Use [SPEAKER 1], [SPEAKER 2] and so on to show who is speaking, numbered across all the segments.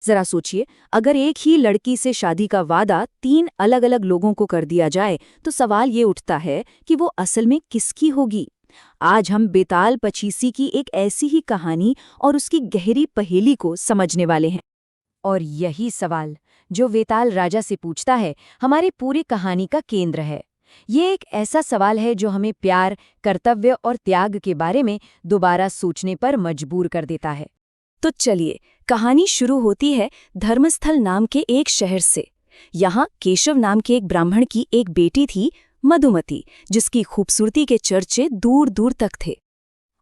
[SPEAKER 1] जरा सोचिए, अगर एक ही लड़की से शादी का वादा 3 अलग-अलग लोगों को कर दिया जाए तो सवाल ये उठता है कि वो असल में किसकी होगी। आज हम बेताल पचीसी की एक ऐसी ही कहानी और उसकी गहरी पहेली को समझने वाले हैं। और यही सवाल जो वेताल राजा से पूछता है, हमारी पूरी कहानी का केंद्र है। ये एक ऐसा सवाल है जो हमें प्यार, कर्तव्य और त्याग के बारे में दोबारा सोचने पर मजबूर कर देता है। तो चलिए, कहानी शुरू होती है धर्मस्थल नाम के एक शहर से। यहाँ केशव नाम के एक ब्राह्मण की एक बेटी थी, मधुमती, जिसकी खूबसूरती के चर्चे दूर दूर तक थे।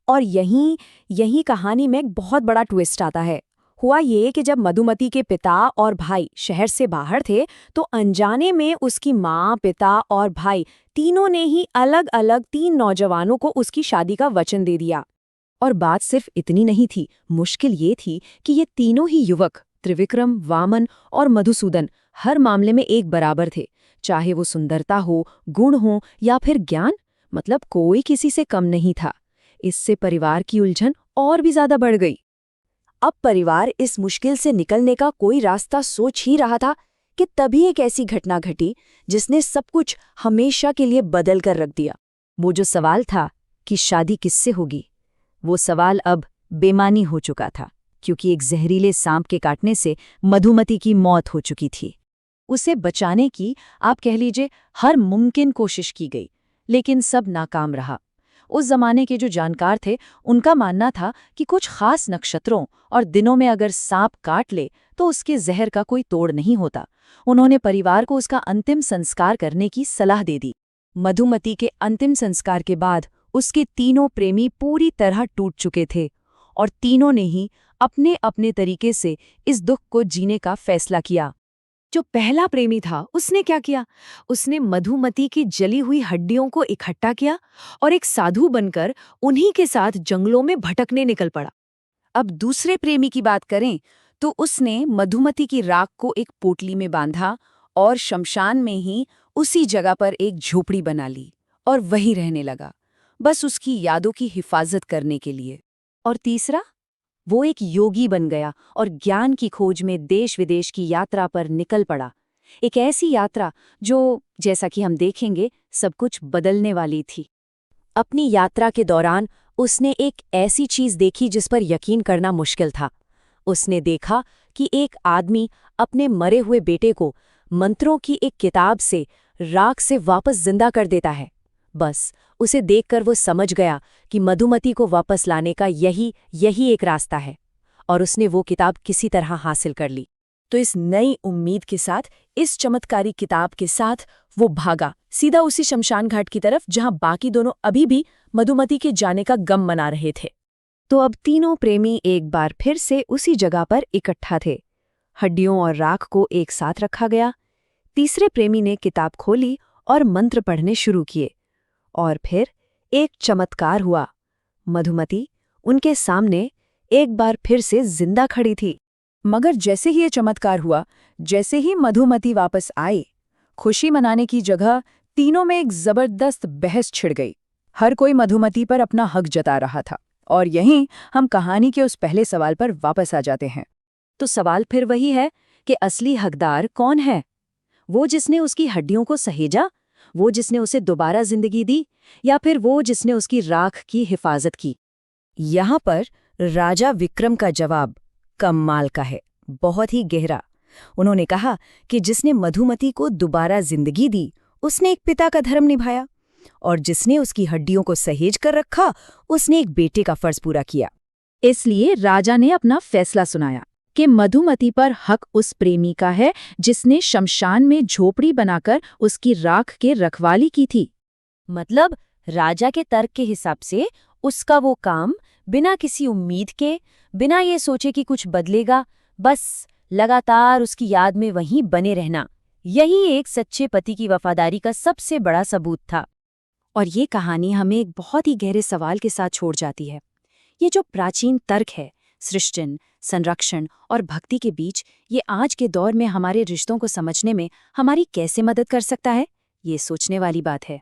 [SPEAKER 1] और यहीं कहानी में एक बहुत बड़ा ट्विस्ट आता है। हुआ ये कि जब मधुमती के पिता और भाई शहर से बाहर थे तो अनजाने में उसकी माँ, पिता और भाई तीनों ने ही अलग अलग 3 नौजवानों को उसकी शादी का वचन दे दिया। और बात सिर्फ इतनी नहीं थी, मुश्किल ये थी कि ये तीनों ही युवक त्रिविक्रम, वामन और मधुसूदन हर मामले में एक बराबर थे, चाहे वो सुंदरता हो, गुण हो या फिर ज्ञान, मतलब कोई किसी से कम नहीं था। इससे परिवार की उलझन और भी ज्यादा बढ़ गई। अब परिवार इस मुश्किल से निकलने का कोई रास्ता सोच ही रहा था कि तभी एक ऐसी घटना घटी जिसने सब कुछ हमेशा के लिए बदल कर रख दिया। वो जो सवाल था कि शादी किससे होगी, वो सवाल अब बेमानी हो चुका था, क्योंकि एक जहरीले सांप के काटने से मधुमती की मौत हो चुकी थी। उसे बचाने की, आप कह लीजिए, हर मुमकिन कोशिश की गई, लेकिन सब नाकाम रहा। उस जमाने के जो जानकार थे, उनका मानना था कि कुछ खास नक्षत्रों और दिनों में अगर सांप काट ले तो उसके जहर का कोई तोड़ नहीं होता। उन्होंने परिवार को उसका अंतिम संस्कार करने की सलाह दे दी। मधुमती के अंतिम संस्कार के बाद उसके तीनों प्रेमी पूरी तरह टूट चुके थे और तीनों ने ही अपने अपने तरीके से इस दुख को जीने का फैसला किया। जो पहला प्रेमी था, उसने क्या किया? उसने मधुमती की जली हुई हड्डियों को इकट्ठा किया और एक साधु बनकर उन्हीं के साथ जंगलों में भटकने निकल पड़ा। अब दूसरे प्रेमी की बात करें तो उसने मधुमती की राख को एक पोटली में बांधा और शमशान में ही उसी जगह पर एक झोपड़ी बना ली और वहीं रहने लगा, बस उसकी यादों की हिफाजत करने के लिए। और तीसरा, वो एक योगी बन गया और ज्ञान की खोज में देश विदेश की यात्रा पर निकल पड़ा। एक ऐसी यात्रा जो, जैसा कि हम देखेंगे, सब कुछ बदलने वाली थी। अपनी यात्रा के दौरान उसने एक ऐसी चीज देखी जिस पर यकीन करना मुश्किल था। उसने देखा कि एक आदमी अपने मरे हुए बेटे को मंत्रों की एक किताब से राख से वापस जिंदा कर देता है। बस उसे देखकर वो समझ गया कि मधुमती को वापस लाने का यही एक रास्ता है, और उसने वो किताब किसी तरह हासिल कर ली। तो इस नई उम्मीद के साथ, इस चमत्कारी किताब के साथ, वो भागा सीधा उसी शमशान घाट की तरफ जहां बाकी दोनों अभी भी मधुमती के जाने का गम मना रहे थे। तो अब तीनों प्रेमी एक बार फिर से उसी जगह पर इकट्ठा थे। हड्डियों और राख को एक साथ रखा गया। तीसरे प्रेमी ने किताब खोली और मंत्र पढ़ने शुरू किए। और फिर एक चमत्कार हुआ। मधुमती उनके सामने एक बार फिर से जिंदा खड़ी थी। मगर जैसे ही ये चमत्कार हुआ, जैसे ही मधुमती वापस आई, खुशी मनाने की जगह तीनों में एक जबरदस्त बहस छिड़ गई। हर कोई मधुमती पर अपना हक जता रहा था। और यहीं हम कहानी के उस पहले सवाल पर वापस आ जाते हैं। तो सवाल फिर वही है कि असली हकदार कौन है? वो जिसने उसकी हड्डियों को सहेजा, वो जिसने उसे दोबारा जिंदगी दी, या फिर वो जिसने उसकी राख की हिफाजत की? यहाँ पर राजा विक्रम का जवाब कमाल का है, बहुत ही गहरा। उन्होंने कहा कि जिसने मधुमती को दोबारा जिंदगी दी, उसने एक पिता का धर्म निभाया, और जिसने उसकी हड्डियों को सहेज कर रखा, उसने एक बेटे का फर्ज पूरा किया। इसलिए राजा ने अपना फैसला सुनाया कि मधुमती पर हक उस प्रेमी का है जिसने शमशान में झोपड़ी बनाकर उसकी राख के रखवाली की थी। मतलब राजा के तर्क के हिसाब से उसका वो काम बिना किसी उम्मीद के, बिना ये सोचे कि कुछ बदलेगा, बस लगातार उसकी याद में वहीं बने रहना, यही एक सच्चे पति की वफादारी का सबसे बड़ा सबूत था। और ये कहानी हमें एक बहुत ही गहरे सवाल के साथ छोड़ जाती है। ये जो प्राचीन तर्क है, सृष्टन, संरक्षण और भक्ति के बीच, ये आज के दौर में हमारे रिश्तों को समझने में हमारी कैसे मदद कर सकता है? ये सोचने वाली बात है।